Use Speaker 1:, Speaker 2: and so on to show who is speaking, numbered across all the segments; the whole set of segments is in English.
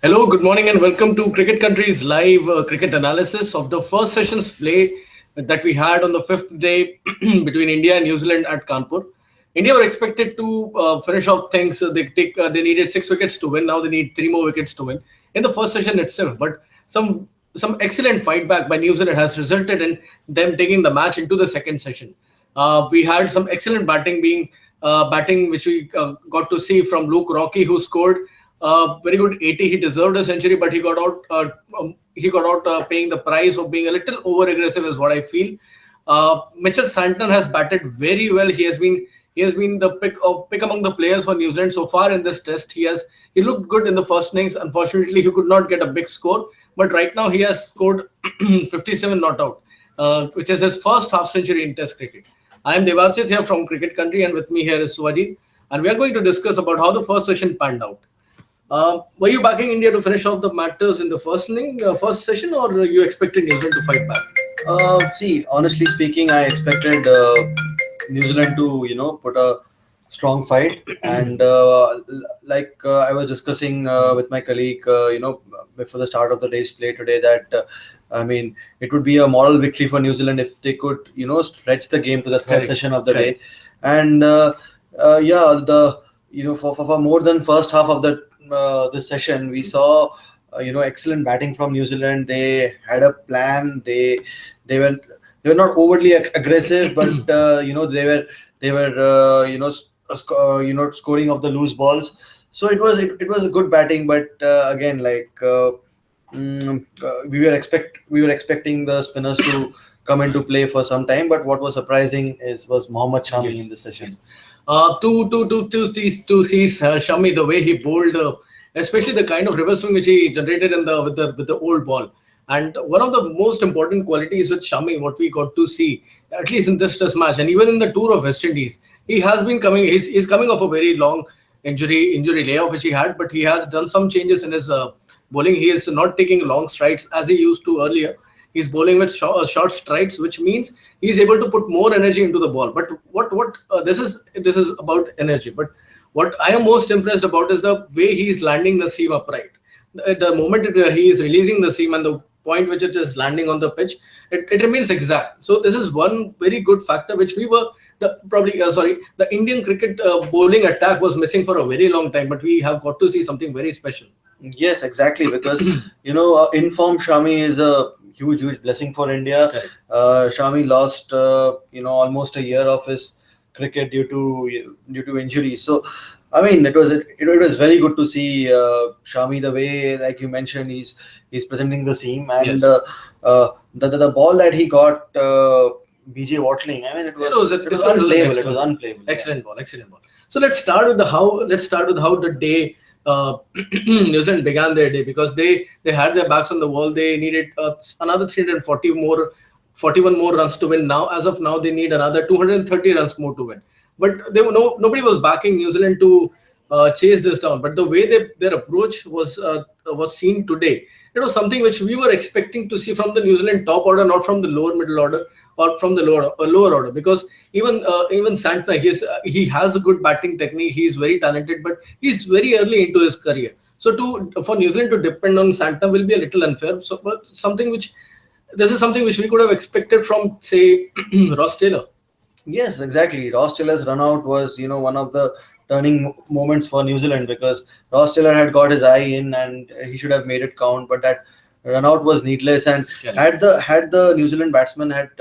Speaker 1: Hello, good morning, and welcome to Cricket Country's live cricket analysis of the first session's play that we had on the fifth day between India and New Zealand at Kanpur. India were expected to finish off things. They needed 6 wickets to win. Now they need 3 more wickets to win in the first session itself. But some excellent fight back by New Zealand has resulted in them taking the match into the second session. We had some excellent batting which we got to see from Luke Rocky, who scored very good 80. He deserved a century, but he got out paying the price of being a little over aggressive, is what I feel. Mitchell Santner has batted very well. He has been the pick among the players for New Zealand so far in this test. He looked good in the first innings. Unfortunately, he could not get a big score, but right now he has scored 57 not out, which is his first half century in Test cricket. I am Devarsit here from Cricket Country, and with me here is Swajit, and we are going to discuss about how the first session panned out. Were you backing India to finish off the matters in the first session, or you expected New Zealand to fight back?
Speaker 2: See, honestly speaking, I expected New Zealand to, put a strong fight. And I was discussing with my colleague, before the start of the day's play today, that it would be a moral victory for New Zealand if they could, stretch the game to the third
Speaker 1: Correct.
Speaker 2: session of the
Speaker 1: Correct.
Speaker 2: day. And for more than first half of this session, we saw excellent batting from New Zealand. They had a plan. They were not overly aggressive, but scoring of the loose balls. So it was a good batting, but again, we were expecting the spinners to come into play for some time. But what was surprising was Mohammad Shami in this session.
Speaker 1: To see Shami, the way he bowled, especially the kind of reverse swing which he generated with the old ball. And one of the most important qualities with Shami, what we got to see, at least in this test match, and even in the tour of West Indies, he has been coming. He's coming off a very long injury layoff which he had, but he has done some changes in his bowling. He is not taking long strides as he used to earlier. He's bowling with short strides, which means he's able to put more energy into the ball. But this is about energy. But what I am most impressed about is the way he's landing the seam upright. The moment he is releasing the seam and the point which it is landing on the pitch, it remains exact. So this is one very good factor which we were the Indian cricket bowling attack was missing for a very long time. But we have got to see something very special.
Speaker 2: Yes, exactly, because informed Shami is a huge blessing for India.
Speaker 1: Okay.
Speaker 2: Shami lost almost a year of his cricket due to injuries. So it was very good to see Shami, the way, like you mentioned, he's presenting the seam. And
Speaker 1: Yes.
Speaker 2: The ball that he got, BJ Watling, it was unplayable. It was unplayable.
Speaker 1: Excellent ball. So let's start with how the day New Zealand began their day, because they had their backs on the wall. They needed another 41 more runs to win. Now, as of now, they need another 230 runs more to win. But nobody was backing New Zealand to chase this down. But the way their approach was seen today, it was something which we were expecting to see from the New Zealand top order, not from the lower middle order or from the lower order. Because even Santner, he has a good batting technique. He's very talented, but he's very early into his career. So for New Zealand to depend on Santner will be a little unfair. So, but this is something which we could have expected from, say, Ross Taylor.
Speaker 2: Yes, exactly. Ross Taylor's run out was, one of the turning moments for New Zealand, because Ross Taylor had got his eye in and he should have made it count, but that run out was needless. And had the New Zealand batsmen had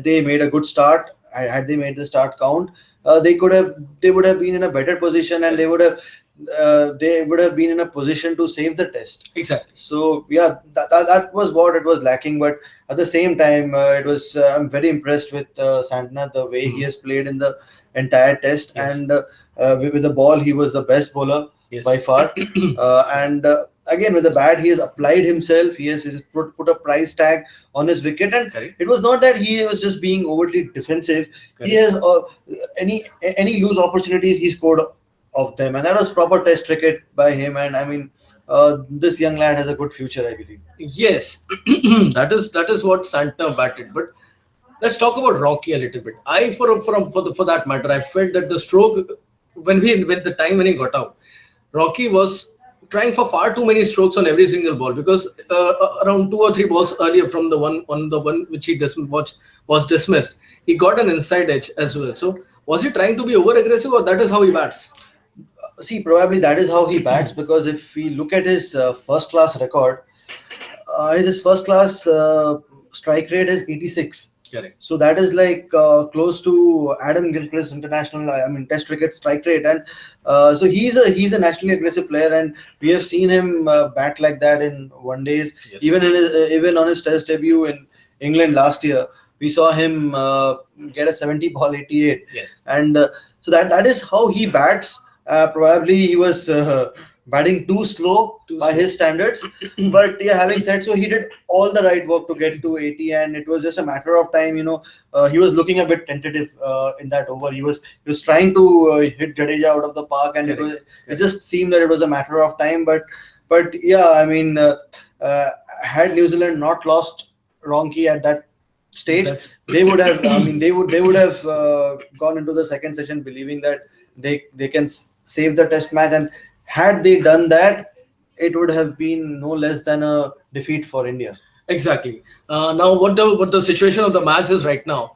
Speaker 2: they made a good start, had they made the start count, they would have been in a better position, and they would have been in a position to save the test.
Speaker 1: Exactly.
Speaker 2: So yeah, that was what it was lacking. But at the same time, I'm very impressed with Santner, the way he has played in the entire test.
Speaker 1: Yes.
Speaker 2: And with the ball, he was the best bowler by far. And again, with the bat, he has applied himself. He has put a price tag on his wicket, and it was not that he was just being overly defensive. He has any loose opportunities, he scored of them, and that was proper test cricket by him. And this young lad has a good future, I believe.
Speaker 1: Yes, that is what Santner batted. But let's talk about Rocky a little bit. For that matter, I felt that the stroke when he got out, Rocky was trying for far too many strokes on every single ball, because around 2 or 3 balls earlier from the one which he was dismissed, he got an inside edge as well. So was he trying to be over aggressive, or that is how he bats?
Speaker 2: See, probably that is how he bats, because if we look at his first class record, his first class strike rate is 86.
Speaker 1: Correct.
Speaker 2: So that is like close to Adam Gilchrist's international, Test cricket strike rate, and so he's a naturally aggressive player, and we have seen him bat like that in one days.
Speaker 1: Yes.
Speaker 2: Even on his Test debut in England last year, we saw him get a 70 ball 88.
Speaker 1: Yes.
Speaker 2: And so that is how he bats. Probably he was batting too slow by his standards, but yeah, having said so, he did all the right work to get to 80, and it was just a matter of time. He was looking a bit tentative in that over. He was trying to hit Jadeja out of the park, and it just seemed that it was a matter of time. But yeah, had New Zealand not lost Ronke at that stage, they would have. They would have gone into the second session believing that they can save the Test match, and had they done that, it would have been no less than a defeat for India.
Speaker 1: Exactly. Now, what the situation of the match is right now,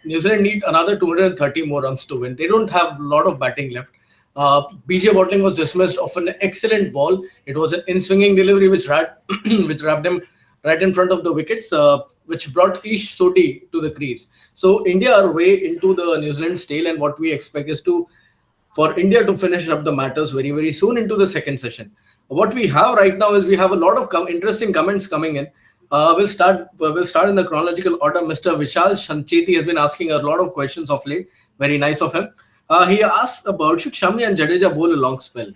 Speaker 1: New Zealand need another 230 more runs to win. They don't have a lot of batting left. BJ Watling was dismissed of an excellent ball. It was an in-swinging delivery which wrapped him right in front of the wickets, which brought Ish Soti to the crease. So India are way into the New Zealand tail, and what we expect is for India to finish up the matters very, very soon into the second session. What we have right now is we have a lot of interesting comments coming in. We'll start in the chronological order. Mr. Vishal Shancheti has been asking a lot of questions of late. Very nice of him. He asks about, should Shami and Jadeja bowl a long spell?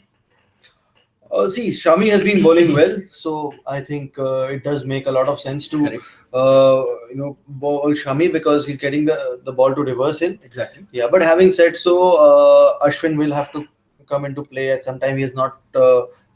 Speaker 2: See, Shami has been bowling well, so I think it does make a lot of sense to bowl Shami, because he's getting the ball to reverse in.
Speaker 1: Exactly.
Speaker 2: Yeah, but having said so, Ashwin will have to come into play at some time. He has not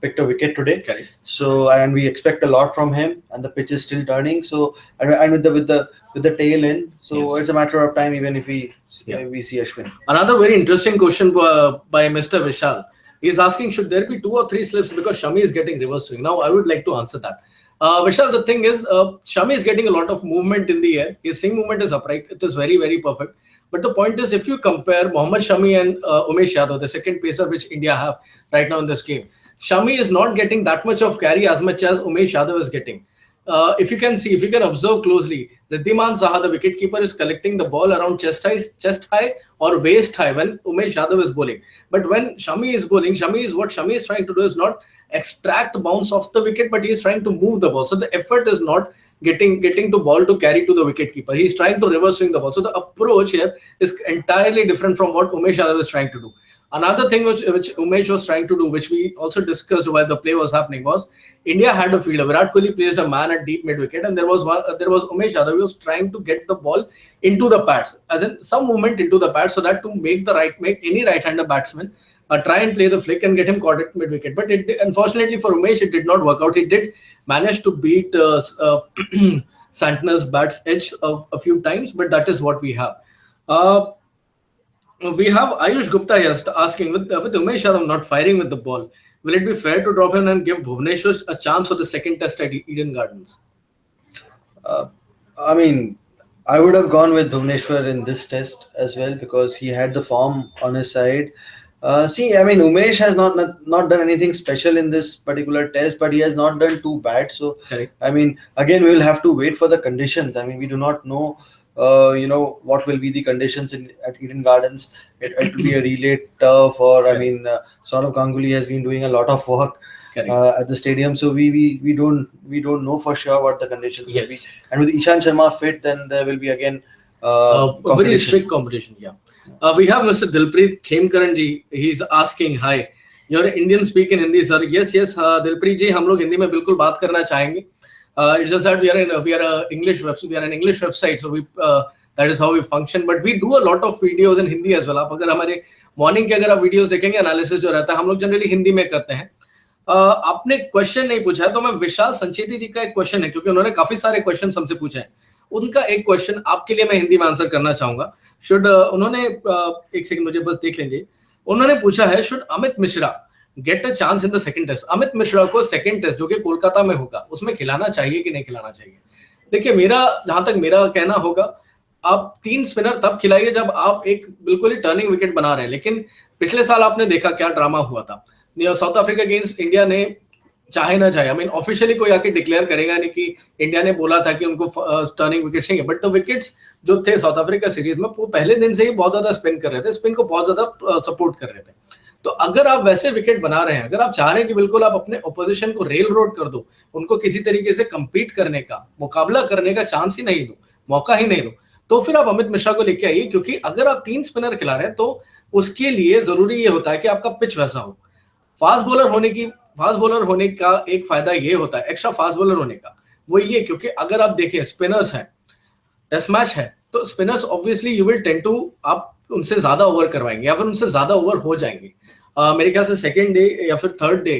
Speaker 2: picked a wicket today.
Speaker 1: Correct.
Speaker 2: So, and we expect a lot from him, and the pitch is still turning. So, and with the tail in, so it's a matter of time even if we see Ashwin.
Speaker 1: Another very interesting question by Mr. Vishal. He's asking, should there be 2 or 3 slips because Shami is getting reverse swing? Now, I would like to answer that. Vishal, the thing is, Shami is getting a lot of movement in the air. His swing movement is upright. It is very, very perfect. But the point is, if you compare Mohammad Shami and Umesh Yadav, the second pacer which India have right now in this game, Shami is not getting that much of carry as much as Umesh Yadav is getting. If you can observe closely, Riddhiman Saha, the wicketkeeper, is collecting the ball around chest high or waist high when Umesh Yadav is bowling. But when Shami is bowling, what Shami is trying to do is not extract bounce off the wicket, but he is trying to move the ball. So the effort is not getting to ball to carry to the wicketkeeper. He is trying to reverse swing the ball. So the approach here is entirely different from what Umesh Yadav is trying to do. Another thing which Umesh was trying to do, which we also discussed while the play was happening, was India had a fielder. Virat Kohli placed a man at deep mid wicket, and there was Umesh Yadav who was trying to get the ball into the pads, as in some movement into the pads, so that to make any right-hander batsman try and play the flick and get him caught at mid wicket. But unfortunately for Umesh, it did not work out. He did manage to beat Santner's bat's edge a few times, but that is what we have. We have Ayush Gupta here asking, with Umesh Yadav not firing with the ball, will it be fair to drop him and give Bhuvneshwar a chance for the second test at Eden Gardens?
Speaker 2: I would have gone with Bhuvneshwar in this test as well, because he had the form on his side. Umesh has not done anything special in this particular test, but he has not done too bad. So,
Speaker 1: correct.
Speaker 2: Again, we will have to wait for the conditions. We do not know what will be the conditions at Eden Gardens. It will be a relay turf, or Saurav Ganguly has been doing a lot of work at the stadium, so we don't know for sure what the conditions will be. And with Ishan Sharma fit, then there will be again
Speaker 1: a very strict competition. We have Mr. Dilpreet Khemkaran ji. He's asking, hi, you're Indian speak in Hindi, sir? Yes, Dilpreet ji, हम लोग हिंदी में बिल्कुल बात करना चाहेंगे. It's just that we are an English website, so that is how we function. But we do a lot of videos in Hindi as well. आप अगर हमारे morning के अगर आप videos देखेंगे, analysis जो रहता है, हम लोग generally हिंदी में करते हैं. आपने क्वेश्चन नहीं पूछा है, तो मैं विशाल संचेती जी का एक क्वेश्चन है, क्योंकि उन्होंने काफी सारे क्वेश्चन हमसे पूछे हैं. उनका एक क्वेश्चन आपके लिए मैं हिंदी में आंसर करना चाहूंगा. उन्होंने एक सेकंड मुझे बस देख लीजिए. उन्होंने पूछा है, should Amit Mishra get a chance in the second test. Amit Mishra को सेकंड टेस्ट जो कि कोलकाता में होगा उसमें खिलाना चाहिए कि नहीं खिलाना चाहिए? देखिए, मेरा जहां तक मेरा कहना होगा, आप 3 स्पिनर तब खिलाइए जब आप एक बिल्कुल ही टर्निंग विकेट बना रहे हैं। लेकिन पिछले साल आपने देखा क्या ड्रामा हुआ था। साउथ अफ्रीका अगेंस्ट इंडिया ने चाहे ना चाहे, आई मीन ऑफिशियली कोई आके डिक्लेयर करेगा नहीं कि इंडिया ने बोला था कि उनको टर्निंग विकेट चाहिए, बट द विकेट्स जो थे साउथ अफ्रीका सीरीज में वो पहले दिन से ही बहुत ज्यादा स्पिन कर रहे थे, स्पिन को बहुत ज्यादा सपोर्ट कर रहे थे। तो अगर आप वैसे विकेट बना रहे हैं, अगर आप चाह रहे हैं कि बिल्कुल आप अपने ऑपोजिशन को रेल रोड कर दो, उनको किसी तरीके से कंपीट करने का, मुकाबला करने का चांस ही नहीं दो, मौका ही नहीं दो, तो फिर आप अमित मिश्रा को लेके आइए। क्योंकि अगर आप 3 स्पिनर खिला रहे हैं तो उसके लिए जरूरी ये होता है कि आपका पिच वैसा हो। फास्ट बॉलर होने का एक फायदा ये होता है, एक्स्ट्रा फास्ट बॉलर होने का, वो ये, क्योंकि अगर आप देखें स्पिनर्स हैं, टेस्ट मैच है, तो spinners obviously you will tend to, आप उनसे ज्यादा ओवर करवाएंगे या फिर उनसे ज्यादा ओवर हो जाएंगे। मेरे ख्याल से सेकेंड डे या फिर थर्ड डे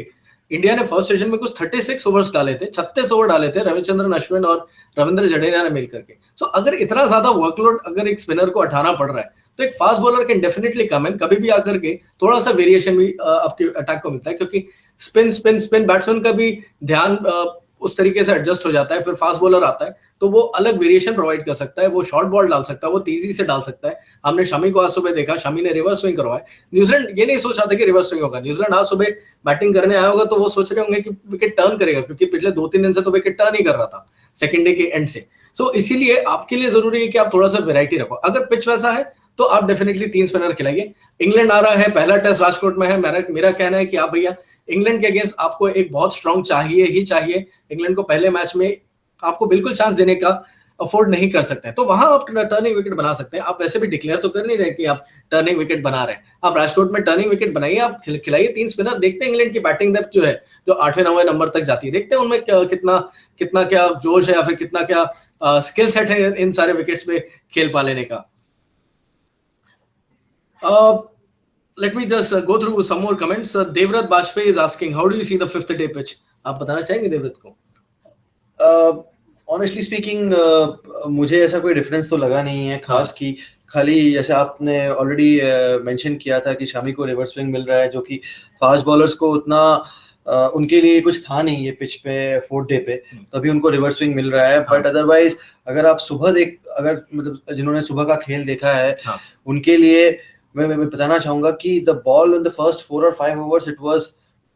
Speaker 1: इंडिया ने फर्स्ट सेशन में कुछ 36 ओवर्स डाले थे, 36 ओवर डाले थे रविचंद्रन अश्विन और रविंद्र जडेजा ने मिलकर के। सो अगर इतना ज्यादा वर्कलोड अगर एक स्पिनर को उठाना पड़ रहा है तो एक fast bowler can definitely come in, कभी भी आकर के थोड़ा सा वेरिएशन भी आपके अटैक को मिलता है, क्योंकि स्पिन बैट्समैन का भी ध्यान उस तरीके से एडजस्ट हो जाता है। फिर फास्ट बॉलर आता है तो वो अलग वेरिएशन प्रोवाइड कर सकता है, वो शॉर्ट बॉल डाल सकता है, वो तेजी से डाल सकता है। हमने शमी को आज सुबह देखा, शमी ने रिवर्स स्विंग करवाया। न्यूजीलैंड ये नहीं सोच रहा था कि रिवर्स स्विंग होगा, न्यूजीलैंड आज सुबह बैटिंग करने आया होगा तो वो सोच रहे होंगे कि विकेट टर्न करेगा, क्योंकि पिछले 2-3 दिन से तो विकेट टर्न ही कर रहा था सेकंड डे के एंड से। सो इसीलिए आपके लिए जरूरी है कि आप थोड़ा सा वेराइटी रखो। अगर पिच वैसा है तो आप डेफिनेटली 3 स्पिनर खिलाइए। इंग्लैंड आ रहा है, पहला टेस्ट राजकोट में है, मेरा कहना है कि आप भैया इंग्लैंड के अगेंस्ट आपको एक बहुत स्ट्रॉन्ग चाहिए ही चाहिए। इंग्लैंड को पहले मैच में आपको बिल्कुल चांस देने का अफोर्ड नहीं कर सकते हैं, तो वहां आप टर्निंग विकेट बना सकते हैं। आप वैसे भी डिक्लेयर तो कर नहीं रहे कि आप टर्निंग विकेट बना रहे हैं, आप राजकोट में टर्निंग विकेट बनाइए, आप खिलाइए 3 स्पिनर। देखते हैं इंग्लैंड की बैटिंग डेप्थ जो है, जो 8वें 9वें नंबर तक जाती है, देखते हैं उनमें कितना क्या जोश है या फिर कितना क्या स्किल सेट है इन सारे विकेट्स में खेल पा लेने का। Let me just go through some more comments. Devrat Bajpayee is asking, how do you see the 5th day pitch? आप बताना चाहेंगे देवव्रत को?
Speaker 2: ऑनेस्टली स्पीकिंग मुझे ऐसा कोई डिफरेंस तो लगा नहीं है खास की, खाली जैसे आपने ऑलरेडी मेंशन किया था कि शामी को रिवर्स स्विंग मिल रहा है, जो कि फास्ट बॉलर्स को उतना उनके लिए कुछ था नहीं ये पिच पे 4th डे पे, तभी उनको रिवर्स स्विंग मिल रहा है। बट अदरवाइज अगर आप अगर मतलब जिन्होंने सुबह का खेल देखा है, उनके लिए मैं बताना चाहूंगा कि the ball in the first 4 or 5 overs it was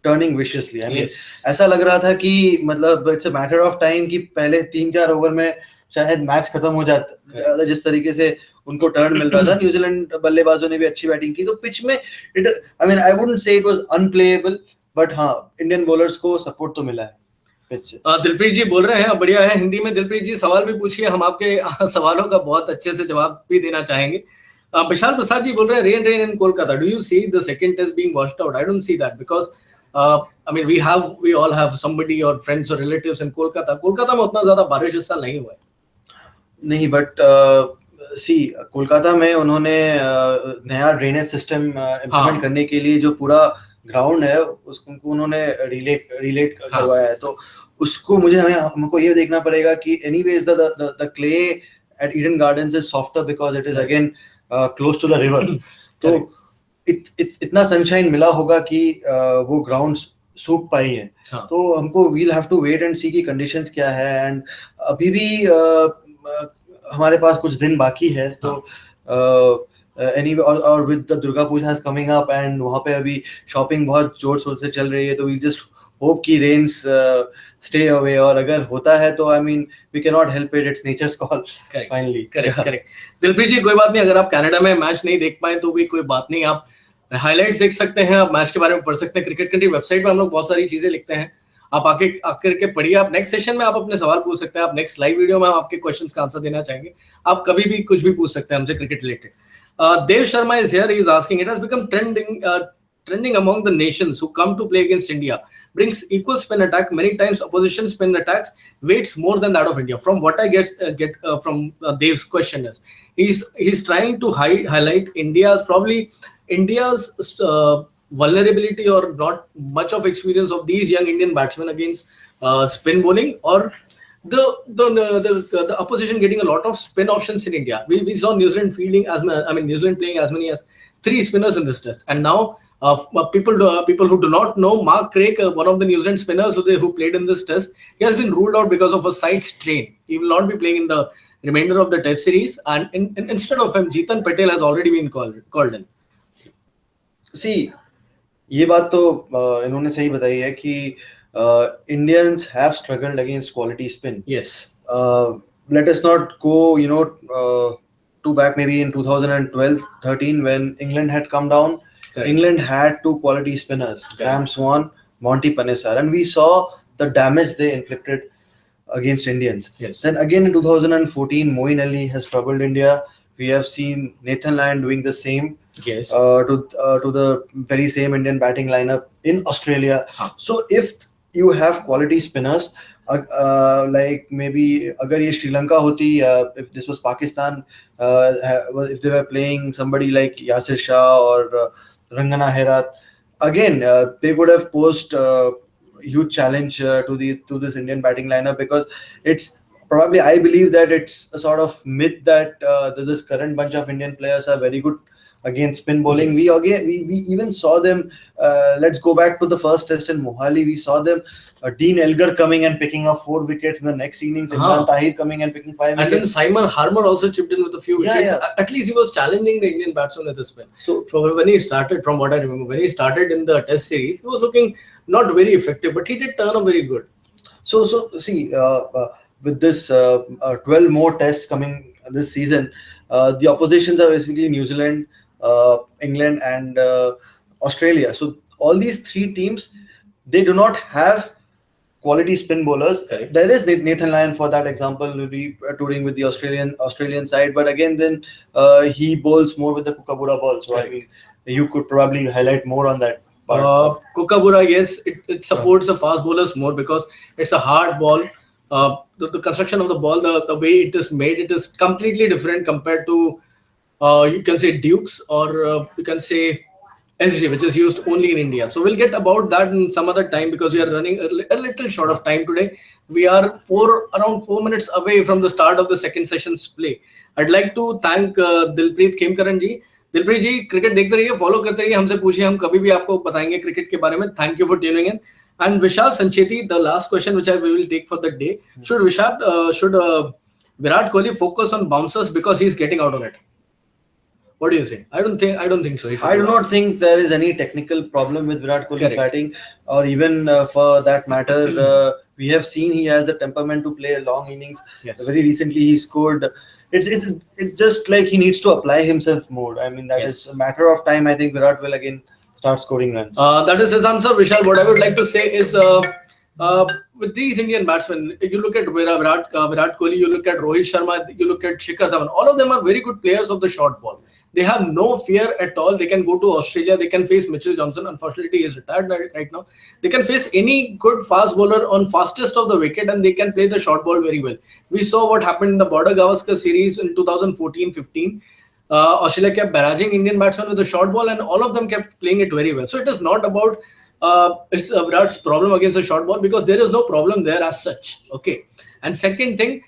Speaker 2: turning viciously. I mean ऐसा लग रहा था कि मतलब it's a matter of time कि पहले 3-4 ओवर में शायद मैच खत्म हो जाता, जिस तरीके से उनको टर्न मिल रहा था। न्यूजीलैंड बल्लेबाजों ने भी अच्छी बैटिंग की, तो पिच में I mean I wouldn't say it was unplayable, but हाँ इंडियन बॉलर्स को सपोर्ट तो मिला है पिच से।
Speaker 1: दिलप्रीत जी बोल रहे हैं, बढ़िया है हिंदी में। दिलप्रीत जी सवाल भी पूछिए, हम आपके सवालों का बहुत अच्छे से जवाब भी देना चाहेंगे। विशाल प्रसाद जी बोल रहे हैं, rain in Kolkata, do you see the second test being washed out? I don't see that, because I mean we all have somebody or friends or relatives in Kolkata में उतना ज्यादा बारिश इस साल नहीं हुआ है।
Speaker 2: नहीं, बट कोलकाता में उन्होंने नया ड्रेनेज सिस्टम इम्प्लीमेंट करने के लिए जो पूरा ग्राउंड है उसको उन्होंने रिलेट करवाया है, तो उसको हमको ये देखना पड़ेगा कि anyways the clay at Eden Gardens is softer because it is again close to the river. तो इतना सनशाइन मिला होगा कि वो ग्राउंड सूख पाई है। तो हमको we'll have to wait and see की कंडीशंस क्या है, एंड अभी भी हमारे पास कुछ दिन बाकी है। तो anyway, और with the Durga Puja coming up and वहाँ पे अभी शॉपिंग बहुत जोर शोर से चल रही है, तो वी जस्ट होप कि रेन्स स्टे अवे, और अगर होता है तो I mean we can not help it, it's nature's call finally.
Speaker 1: Correct. Dilpreet ji कोई बात नहीं, अगर आप कनाडा में मैच नहीं देख पाए तो भी कोई बात नहीं, आप हाइलाइट्स देख सकते हैं, आप मैच के बारे में पढ़ सकते हैं। क्रिकेट कंट्री वेबसाइट पर हम लोग बहुत सारी चीजें लिखते हैं, आप आकर के पढ़िए। आप नेक्स्ट सेशन में आप अपने सवाल पूछ सकते हैं, आप नेक्स्ट लाइव वीडियो में हम आपके क्वेश्चंस का आंसर देना चाहेंगे। आप कभी भी कुछ भी पूछ सकते हैं हमसे cricket related. Dev Sharma is here, he is asking, it has become trending among the nations who come to play against India, brings equal spin attack, many times opposition spin attacks weights more than that of India. From what I get from Dev's question is he's trying to highlight India's vulnerability or not much of experience of these young Indian batsmen against spin bowling, or the opposition getting a lot of spin options in India. We saw New Zealand New Zealand playing as many as 3 spinners in this test, and now People who do not know, Mark Craig, one of the New Zealand spinners who played in this test, he has been ruled out because of a side strain. He will not be playing in the remainder of the test series, and instead of him, Jeetan Patel has already been called in.
Speaker 2: See, ये बात तो इन्होंने सही बताई है कि Indians have struggled against quality spin.
Speaker 1: Yes.
Speaker 2: Let us not go, to back maybe in 2012-13 when England had come down.
Speaker 1: Correct.
Speaker 2: England had two quality spinners, Graham Swan, Monty Panesar, and we saw the damage they inflicted against Indians.
Speaker 1: Yes.
Speaker 2: Then again in 2014, Moeen Ali has troubled India. We have seen Nathan Lyon doing the same.
Speaker 1: Yes.
Speaker 2: To the very same Indian batting lineup in Australia. So if you have quality spinners, like maybe agar ye Sri Lanka hoti, if this was Pakistan, if they were playing somebody like Yasir Shah or Rangana Herat, again they would have posed huge challenge to this Indian batting lineup, because it's probably, I believe that it's a sort of myth that this current bunch of Indian players are very good against spin bowling.
Speaker 1: Yes.
Speaker 2: We even saw them. Let's go back to the first test in Mohali. We saw them. Dean Elgar coming and picking up 4 wickets in the next innings. Imran Tahir coming and picking 5 wickets.
Speaker 1: And then Simon Harmer also chipped in with a few wickets.
Speaker 2: Yeah.
Speaker 1: At least he was challenging the Indian batsman with the spin.
Speaker 2: So
Speaker 1: when he started, from what I remember, when he started in the test series, he was looking not very effective, but he did turn up very good.
Speaker 2: So see, with this 12 more tests coming this season, the oppositions are basically New Zealand, England, and Australia. So all these 3 teams, they do not have quality spin bowlers.
Speaker 1: Okay.
Speaker 2: There is Nathan Lyon, for that example, will be touring with the Australian side, but again then he bowls more with the Kookaburra ball. So
Speaker 1: Okay.
Speaker 2: I mean, you could probably highlight more on that part.
Speaker 1: Kookaburra, yes, it supports the fast bowlers more because it's a hard ball. The construction of the ball, the way it is made, it is completely different compared to you can say Dukes, or you can say SG, which is used only in India. So we'll get about that in some other time, because we are running a little short of time today. We are around 4 minutes away from the start of the second session's play. I'd like to thank Dilpreet Khemkaran ji. Dilpreet ji, cricket देखते रहिए, follow करते रहिए, हमसे पूछिए, हम कभी भी आपको बताएंगे क्रिकेट के बारे में. Thank you for tuning in. And Vishal Sancheti, the last question which we will take for the day: should Virat Kohli focus on bouncers because he's getting out on it? What do you say? I don't think so.
Speaker 2: I do not think there is any technical problem with Virat Kohli's batting, or even for that matter, we have seen he has the temperament to play long innings.
Speaker 1: Yes.
Speaker 2: Very recently he scored. It's just like he needs to apply himself more. I mean, that is a matter of time. I think Virat will again start scoring runs.
Speaker 1: That is his answer, Vishal. What I would like to say is, with these Indian batsmen, you look at Virat Kohli, you look at Rohit Sharma, you look at Shikhar Dhawan. All of them are very good players of the short ball. They have no fear at all. They can go to Australia. They can face Mitchell Johnson. Unfortunately, he is retired right now. They can face any good fast bowler on fastest of the wicket, and they can play the short ball very well. We saw what happened in the Border Gavaskar series in 2014-15. Australia kept barraging Indian batsmen with the short ball, and all of them kept playing it very well. So it is not about it's Virat's problem against the short ball, because there is no problem there as such. Okay. And second thing,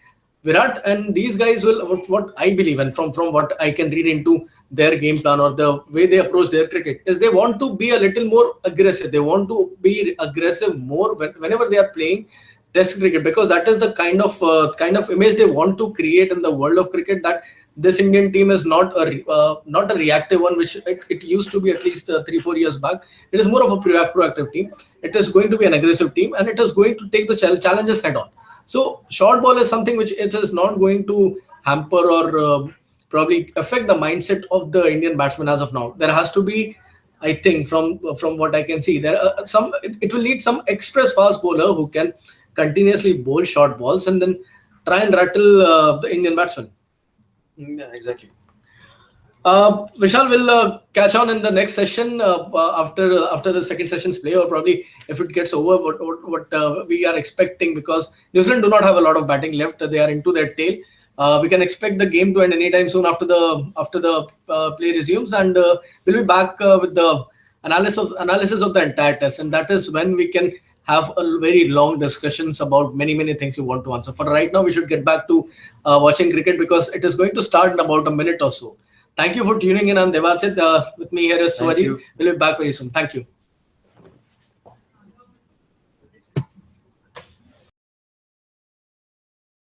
Speaker 1: Virat and these guys will, what I believe, and from what I can read into their game plan or the way they approach their cricket, is they want to be a little more aggressive. They want to be aggressive more whenever they are playing Test cricket, because that is the kind of image they want to create in the world of cricket, that this Indian team is not a reactive one, which it used to be at least 3-4 years back. It is more of a proactive team. It is going to be an aggressive team, and it is going to take the challenges head on. So short ball is something which it is not going to hamper or probably affect the mindset of the Indian batsman as of now. There has to be, I think, from what I can see, there are it will need some express fast bowler who can continuously bowl short balls and then try and rattle the Indian batsman.
Speaker 2: Yeah, exactly.
Speaker 1: Vishal will catch on in the next session after the second session's play, or probably if it gets over, what we are expecting, because New Zealand do not have a lot of batting left. They are into their tail. We can expect the game to end anytime soon after the play resumes, and we'll be back with the analysis of the entire test, and that is when we can have a very long discussions about many things you want to answer. For right now, we should get back to watching cricket, because it is going to start in about a minute or so. Thank you for tuning in. I'm Devarchit. With me here is
Speaker 2: Thank
Speaker 1: Swaji.
Speaker 2: you.
Speaker 1: We'll be back very soon. Thank you.